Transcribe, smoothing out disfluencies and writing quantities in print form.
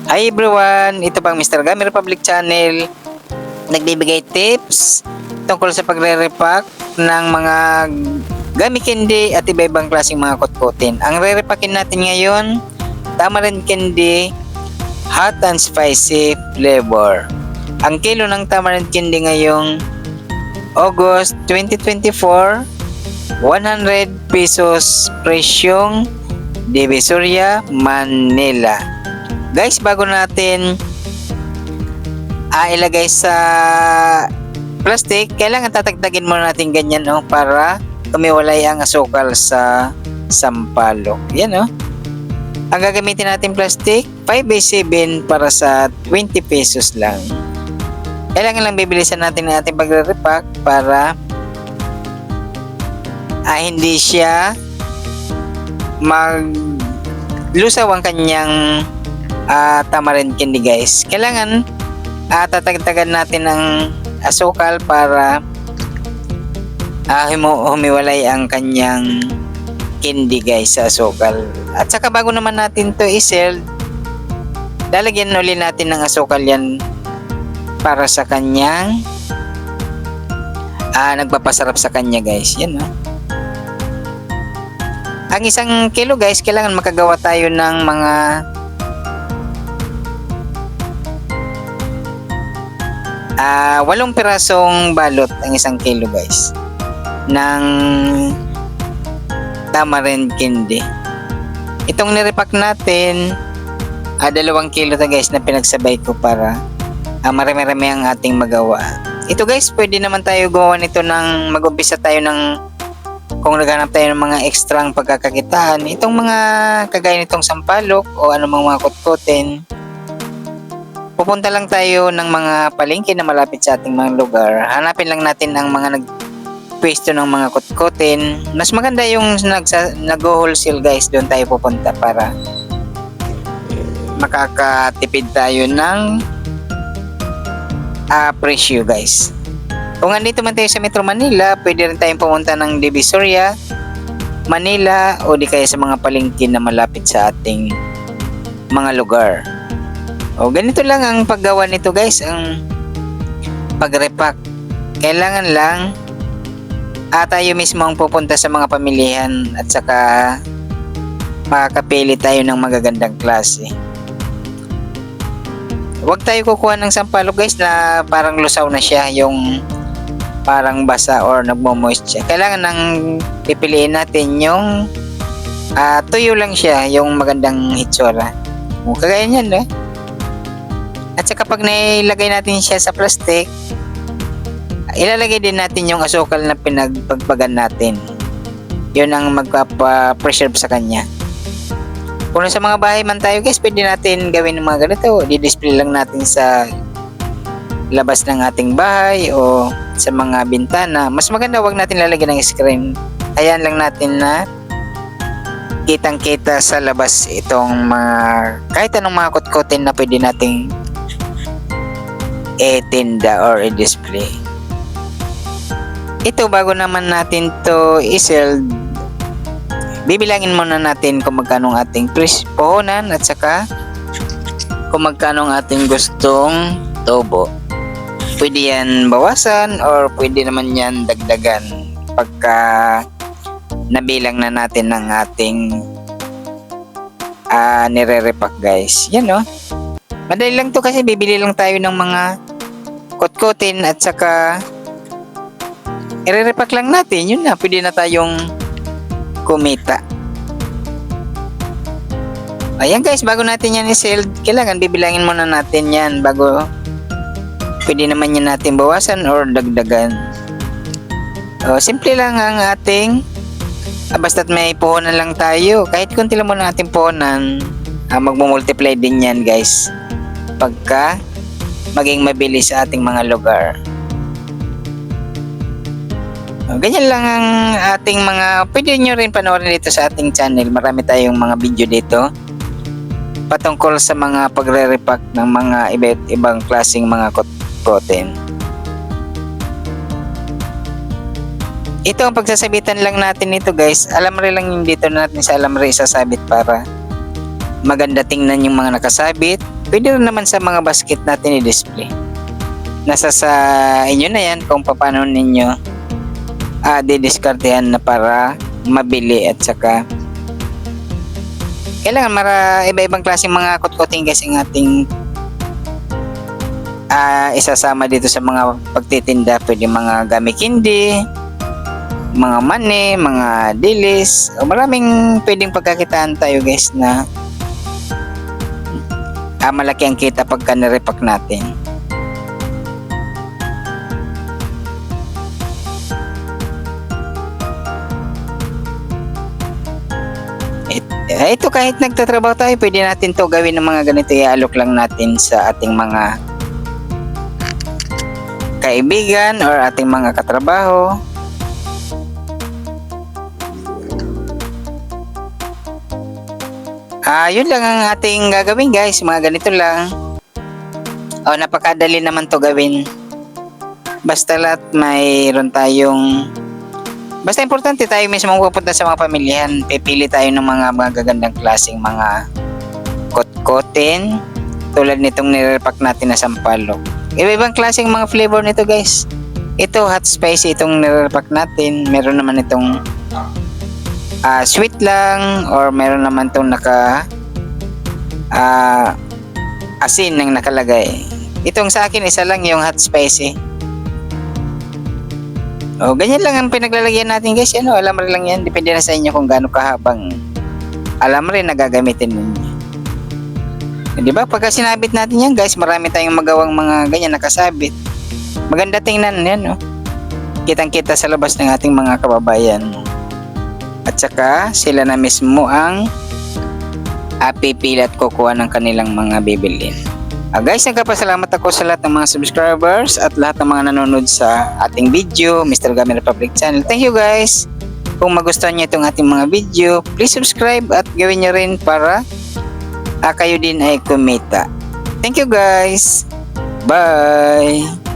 Hi everyone! Ito pang Mr. Gami Republic Channel. Nagbibigay tips tungkol sa pagre-repack ng mga gummy candy at iba-ibang klaseng mga kutkutin. Ang re-repackin natin ngayon, tamarind candy, hot and spicy flavor. Ang kilo ng tamarind candy ngayong August 2024, 100 pesos presyong Divisoria, Manila. Guys, bago natin ilagay sa plastic, kailangan tatagtagin muna natin ganyan para kumiwalay ang asukal sa sampalok. Yan Ang gagamitin natin plastic, 5x7 para sa 20 pesos lang. Kailangan lang bibilisan natin ang ating pagre-repack para hindi siya maglusaw ang kanyang tamarind candy, guys. Kailangan tatagtagan natin ng asukal para humiwalay ang kanyang candy, guys, sa asukal. At saka bago naman natin to i-sell, lalagyan ulit natin ng asukal yan para sa kanyang nagpapasarap sa kanya, guys. Yan Ang 1 kilo, guys, kailangan makagawa tayo ng mga 8 pirasong balot ang 1 kilo, guys, ng tamarind candy. Itong nirepack natin 2 kilo to, guys, na pinagsabay ko para marami-rami ang ating magawa. Ito, guys, pwede naman tayo gawa nito ng mag-umpisa tayo ng kung naghanap tayo ng mga ekstrang pagkakakitaan. Itong mga kagaya nitong sampalok o anumang mga kutkutin, pupunta lang tayo ng mga palengke na malapit sa ating mga lugar. Hanapin lang natin ang mga nagpwesto ng mga kutkutin. Mas maganda yung nag-wholesale, guys. Doon tayo pupunta para makakatipid tayo ng presyo, guys. Kung andito man tayo sa Metro Manila, pwede rin tayong pumunta ng Divisoria, Manila, o di kaya sa mga palengke na malapit sa ating mga lugar. Ganito lang ang paggawa nito, guys, ang pag-repack. Kailangan lang tayo mismo ang pupunta sa mga pamilihan at saka makakapili tayo ng magagandang klase. Huwag tayo kukuha ng sampalok, guys, na parang lusaw na siya, yung parang basa or nagmo-moist siya. Kailangan nang pipiliin natin yung tuyo lang siya, yung magandang hitsura. Kagaya niyan, At saka pag nailagay natin siya sa plastic, ilalagay din natin yung asukal na pinagpagpagan natin. Yun ang magpapa-preserve sa kanya. Kung sa mga bahay man tayo, guys, pwede natin gawin ng mga ganito. Di-display lang natin sa labas ng ating bahay o sa mga bintana. Mas maganda wag natin lalagyan ng screen. Ayan lang natin na kitang-kita sa labas itong kahit anong mga kutkutin na pwede nating tinda or i-display. Ito, bago naman natin to i-sell, bibilangin muna natin kung magkano ang ating puhunan at saka kung magkano ang ating gustong tubo. Pwede yan bawasan or pwede naman yan dagdagan pagka nabilang na natin ng ating nire-repack, guys. Yan madali lang to kasi bibili lang tayo ng mga kutkutin at saka i-repack lang natin. Yun na, pwede na tayong kumita. Ayan, guys, bago natin yan i-sell, kailangan bibilangin muna natin yan bago pwede naman yan natin bawasan or dagdagan. Simple lang ang ating basta't may puhunan lang tayo. Kahit kunti lang muna ating puhunan, magmumultiply din yan, guys, pagka maging mabilis sa ating mga lugar. Ganyan lang ang ating mga, pwede nyo rin panoorin dito sa ating channel. Marami tayong mga video dito patungkol sa mga pagre-repack ng mga iba't ibang klaseng mga kutkutin. Ito ang pagsasabitan lang natin nito, guys. Alamre lang yung dito natin sa alamre isasabit para maganda tingnan yung mga nakasabit, pwede rin naman sa mga basket natin i-display. Nasa sa inyo na yan kung paano ninyo didiskartehan na para mabili at saka kailangan iba-ibang klaseng mga kutkuting guys ang ating isasama dito sa mga pagtitinda. Pwede mga gummy candy, mga mani, mga dilis, maraming pwedeng pagkakitaan tayo guys na malaki ang kita pagka nirepack natin. Ito kahit nagtatrabaho tayo, pwede natin to gawin ng mga ganito. I-alok lang natin sa ating mga kaibigan or ating mga katrabaho. Yun lang ang ating gagawin guys, mga ganito lang. Napakadali naman to gawin. Basta lahat mayroon tayong basta importante tayo mismo pupunta sa mga pamilyahan. Pipili tayo ng mga magagandang klaseng mga kotkotin tulad nitong nirepack natin na sampalok. Iba-ibang klaseng mga flavor nito guys. Ito hot spicy itong nirepack natin. Meron naman itong sweet lang or meron naman itong asin nang nakalagay. Itong sa akin isa lang yung hot spicy. Ganyan lang ang pinaglalagyan natin guys. Alam rin lang yan. Depende na sa inyo kung gaano kahabang alam rin na gagamitin ninyo. Diba? Pagka sinabit natin yan guys, marami tayong magawang mga ganyan nakasabit. Maganda tingnan yan. Kitang kita sa labas ng ating mga kababayan. At saka sila na mismo ang pipili at kukuha ng kanilang mga bibilin. Guys, nagpapasalamat ako sa lahat ng mga subscribers at lahat ng mga nanonood sa ating video, Mr. Gummy Republic Channel. Thank you guys! Kung magustuhan niyo itong ating mga video, please subscribe at gawin niyo rin para kayo din ay kumita. Thank you guys! Bye!